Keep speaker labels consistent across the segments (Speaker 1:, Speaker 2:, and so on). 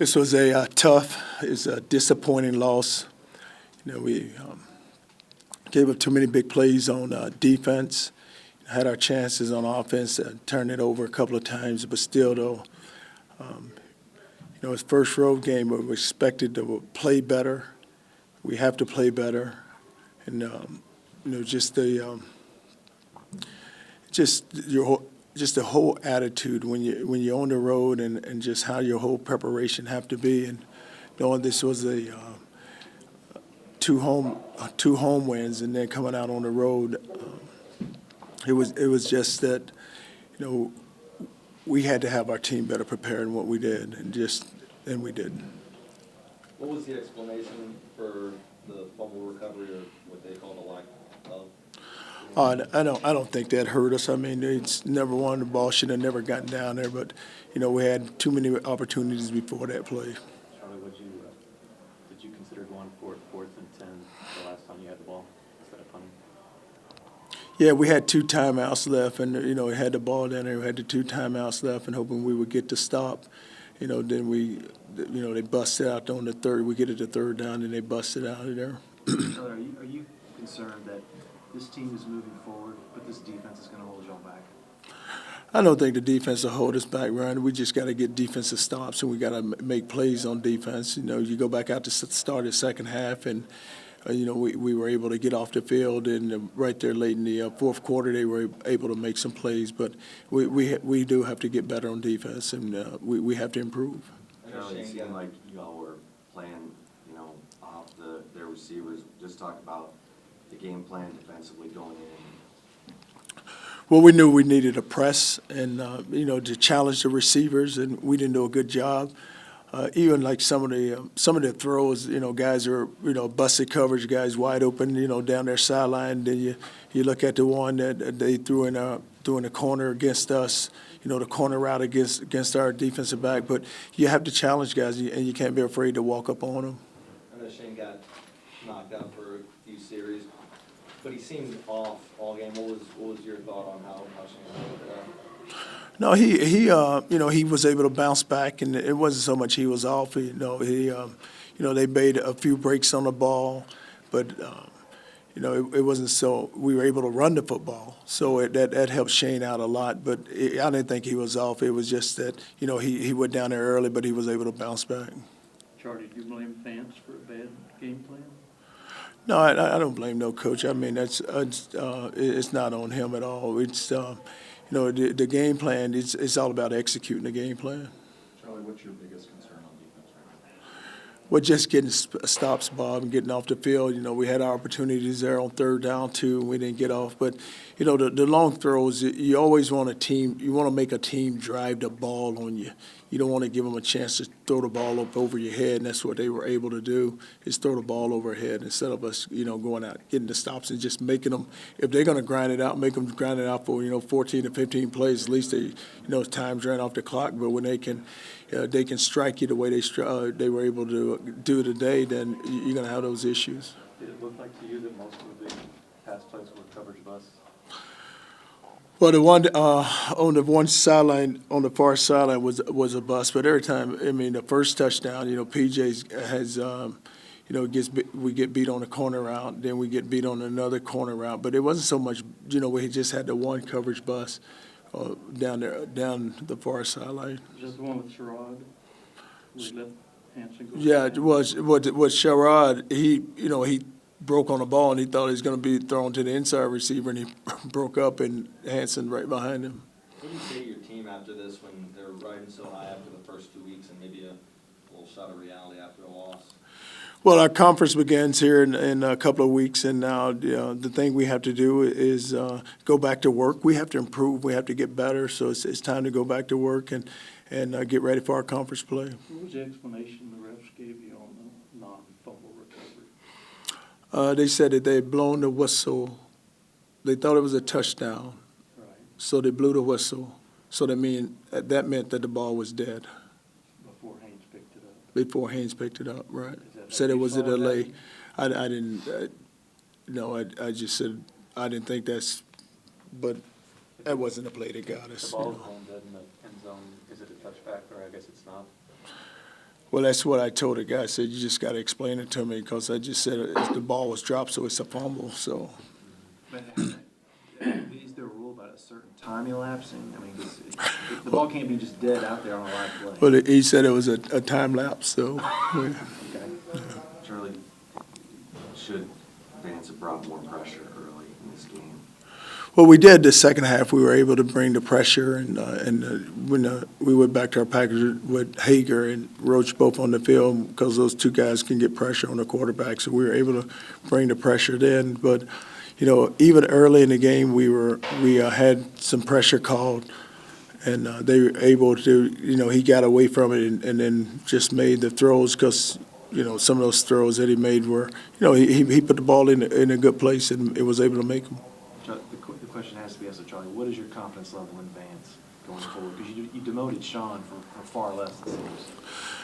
Speaker 1: This was a it's a disappointing loss. We gave up too many big plays on defense. Had our chances on offense, turned it over a couple of times, but still, though, it's first road game. We're expected to play better. We have to play better, and just the whole attitude when you're on the road, and just how your whole preparation have to be, and knowing this was a two home wins, and then coming out on the road, it was just that we had to have our team better prepared than what we did, and we did.
Speaker 2: What was the explanation for the fumble recovery, or what they call the lack of?
Speaker 1: I don't think that hurt us. I mean, it's number one, the ball should have never gotten down there, but we had too many opportunities before that play.
Speaker 3: Charlie, did you consider going for fourth and 10 the last time you had the ball instead of punting?
Speaker 1: Yeah, we had 2 timeouts left, and we had the ball down there. We had the 2 timeouts left, and hoping we would get the stop. Then they busted out on the third. We get it to third down, and they busted out of there.
Speaker 4: Charlie, are you concerned that this team is moving forward, but this defense is going to hold y'all back?
Speaker 1: I don't think the defense will hold us back, Ryan. We just got to get defensive stops, and we got to make plays on defense. You go back out to start the second half, and we were able to get off the field, and right there late in the fourth quarter, they were able to make some plays. But we do have to get better on defense, and we have to improve.
Speaker 5: It seemed like y'all were playing, off their receivers. Just talk about the game plan defensively going in.
Speaker 1: Well, we knew we needed a press and, to challenge the receivers, and we didn't do a good job. Even like some of the throws, guys are, busted coverage, guys wide open, down their sideline. Then you look at the one that they threw in the corner against us, the corner route against our defensive back. But you have to challenge guys, and you can't be afraid to walk up on them.
Speaker 2: I know Shane got knocked out for a few series, but he seemed off all game. What was your thought on how Shane handled that?
Speaker 1: No, he was able to bounce back, and it wasn't so much he was off. They made a few breaks on the ball, but it wasn't so we were able to run the football, so that helped Shane out a lot. But I didn't think he was off. It was just that he went down there early, but he was able to bounce back.
Speaker 4: Charlie, do you blame fans for a bad game plan?
Speaker 1: No, I don't blame no coach. I mean, it's not on him at all. It's the game plan. It's all about executing the game plan.
Speaker 3: Charlie, what's your biggest concern on defense right now?
Speaker 1: Well, just getting stops, Bob, and getting off the field. We had our opportunities there on third down too, and we didn't get off. But the long throws, you always want you want to make a team drive the ball on you. You don't want to give them a chance to throw the ball up over your head, and that's what they were able to do, is throw the ball overhead instead of us, going out, getting the stops and just making them. If they're going to grind it out, make them grind it out for 14 to 15 plays. At least time's ran off the clock. But when they can strike you the way they were able to do today, then you're going to have those issues.
Speaker 3: Did it look like to you that most of the big pass plays were coverage busts?
Speaker 1: Well, the one on the one sideline, on the far sideline, was a bust. But every time, the first touchdown, PJ has, we get beat on the corner route, then we get beat on another corner route. But it wasn't so much, where he just had the one coverage bust down the far sideline.
Speaker 4: Just the one with Sherrod, where he let Hanson go?
Speaker 1: Yeah, it was Sherrod. He broke on the ball, and he thought he was going to be thrown to the inside receiver, and he broke up, and Hanson right behind him.
Speaker 2: What do you say to your team after this, when they're riding so high after the first 2 weeks, and maybe a little shot of reality after a loss?
Speaker 1: Well, our conference begins here in a couple of weeks, and now the thing we have to do is go back to work. We have to improve. We have to get better. So it's time to go back to work and get ready for our conference play.
Speaker 4: What was the explanation the refs gave you on the non-fumble recovery?
Speaker 1: They said that they had blown the whistle. They thought it was a touchdown,
Speaker 4: Right.
Speaker 1: so they blew the whistle. So that meant that the ball was dead
Speaker 4: Before Haynes picked it up.
Speaker 1: before Haynes picked it up. Right.
Speaker 4: That
Speaker 1: Said it was a
Speaker 4: you saw
Speaker 1: delay. I didn't. I just said I didn't think that's. But that wasn't a play that got us.
Speaker 3: The ball's home dead in the end zone. Is it a touchback, or I guess it's not?
Speaker 1: Well, that's what I told the guy. I said, you just got to explain it to me, because I just said the ball was dropped, so it's a fumble, so.
Speaker 4: But is there a rule about a certain time elapsing? I mean, the ball can't be just dead out there on a live play.
Speaker 1: But he said it was a time lapse, so.
Speaker 4: Okay.
Speaker 5: Charlie, should Vance have brought more pressure early in this game?
Speaker 1: Well, we did the second half. We were able to bring the pressure, and when we went back to our package with Hager and Roach both on the field, because those two guys can get pressure on the quarterback, so we were able to bring the pressure then. But, even early in the game, we had some pressure called, and they were able to, he got away from it and then just made the throws, because, some of those throws that he made were, he put the ball in a good place and it was able to make them.
Speaker 4: The question has to be asked of Charlie, what is your confidence level in Vance going forward? Because you demoted Sean for far less, it seems.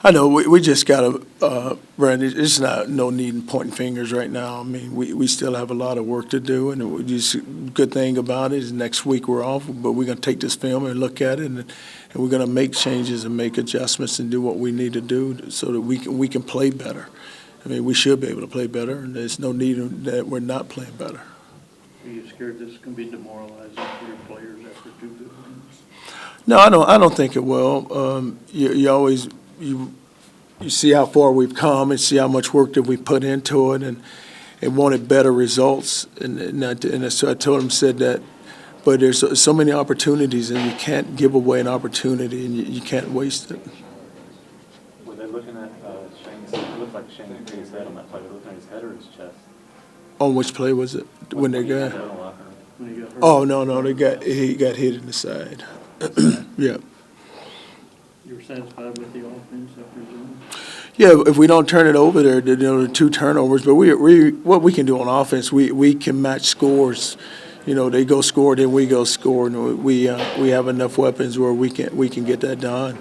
Speaker 1: I know, we just got to, Brandon, it's no need in pointing fingers right now. I mean, we still have a lot of work to do, and good thing about it is next week we're off, but we're going to take this film and look at it, and we're going to make changes and make adjustments and do what we need to do so that we can play better. I mean, we should be able to play better, and there's no need that we're not playing better.
Speaker 6: Are you scared this can be demoralizing for your players after 2 good wins?
Speaker 1: No, I don't think it will. You see how far we've come and see how much work that we put into it, and wanted better results. And so I told him, said that, but there's so many opportunities, and you can't give away an opportunity, and you can't waste it.
Speaker 3: Were they looking at Shane's, it looked like Shane hit his head on that play, they were looking at his head or his chest?
Speaker 1: On which play was it? When they got?
Speaker 6: When he got hurt?
Speaker 1: Oh, no, he got hit in the side. Yeah.
Speaker 6: You were satisfied with the offense, I presume?
Speaker 1: Yeah, if we don't turn it over there, the 2 turnovers, but what we can do on offense, we can match scores. They go score, then we go score, and we have enough weapons where we can get that done.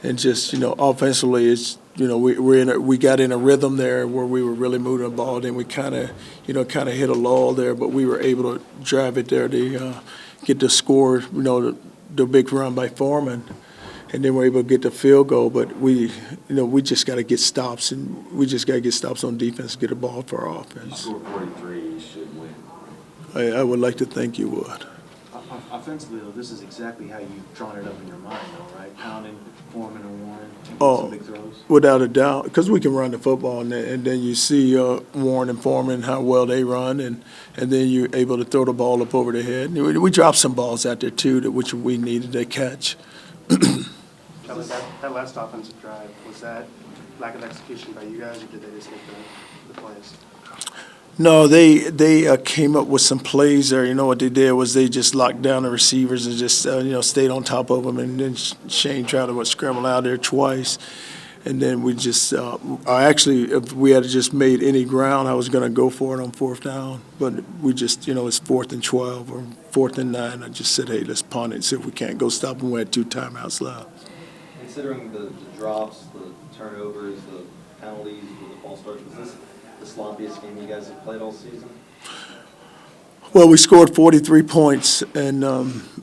Speaker 1: And just, offensively, it's, we got in a rhythm there where we were really moving the ball. Then we kind of hit a lull there, but we were able to drive it there to get the score, the big run by Foreman. And then we're able to get the field goal, but we just got to get stops, and we just got to get stops on defense, get the ball for our
Speaker 5: If
Speaker 1: offense.
Speaker 5: you score 43, you should win.
Speaker 1: I would like to think you would.
Speaker 4: Offensively, though, this is exactly how you've drawn it up in your mind, though, right? Pounding, Foreman, and Warren, taking some big throws.
Speaker 1: Without a doubt, because we can run the football, and then you see Warren and Foreman, how well they run, and then you're able to throw the ball up over the head. We dropped some balls out there, too, which we needed to catch.
Speaker 7: Kelly, that last offensive drive, was that lack of execution by you guys, or did they just make the plays?
Speaker 1: No, they came up with some plays there. What they did was they just locked down the receivers and just stayed on top of them. And then Shane tried to scramble out there twice, and then we just actually, if we had just made any ground, I was going to go for it on 4th down. But we just it's 4th and 12 or 4th and 9. I just said, hey, let's punt it and see if we can't go stop them. We had 2 timeouts left.
Speaker 2: Considering the drops, the turnovers, the penalties, the false starts, was this the sloppiest game you guys have played all season?
Speaker 1: Well, we scored 43 points, and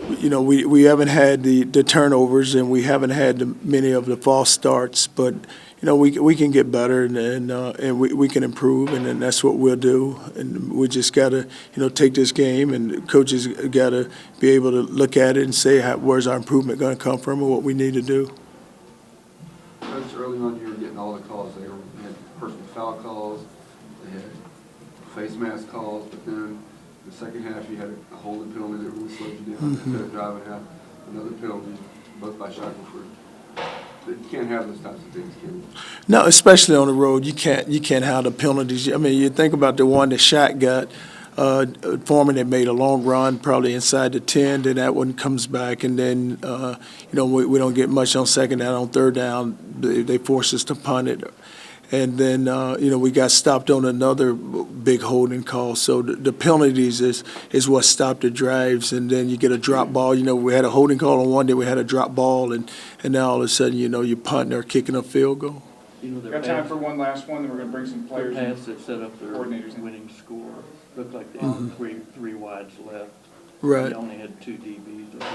Speaker 1: we haven't had the turnovers, and we haven't had many of the false starts. But we can get better, and we can improve, and then that's what we'll do. And we just got to take this game, and coaches got to be able to look at it and say where's our improvement going to come from, and what we need to do.
Speaker 8: Coach, early on you were getting all the calls there. You had personal foul calls, they had face mask calls, but then the second half you had a holding penalty that really slowed you down. Instead of driving out, another penalty, both by Shackelford. You can't have those types of things, can you?
Speaker 1: No, especially on the road, you can't have the penalties. I mean, you think about the one that Shaq got. Foreman had made a long run, probably inside the 10, then that one comes back, and then, we don't get much on 2nd down. On 3rd down, they force us to punt it. And then, we got stopped on another big holding call. So the penalties is what stopped the drives, and then you get a drop ball. We had a holding call on one day, we had a drop ball, and now all of a sudden, you're punting or kicking a field goal.
Speaker 9: Got time for one last one, then we're gonna bring some
Speaker 6: Their
Speaker 9: players
Speaker 6: pass
Speaker 9: in.
Speaker 6: that set up their
Speaker 9: Coordinators in.
Speaker 6: winning score. Looked like they had three wides left.
Speaker 1: Right.
Speaker 6: They only had 2 DBs over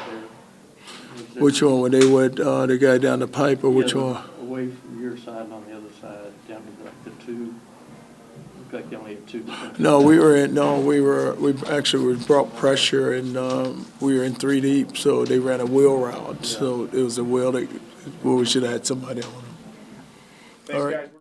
Speaker 6: there.
Speaker 1: Which one, when they went, the guy down the pipe, or which
Speaker 6: Yeah,
Speaker 1: one?
Speaker 6: Away from your your side and on the other side, down to like the two? Looked like they only had two defenders.
Speaker 1: No, we brought pressure and, we were in 3 deep, so they ran a wheel route. So it was a wheel that, well, we should have had somebody on them.
Speaker 9: Thanks,
Speaker 1: All right.
Speaker 9: guys.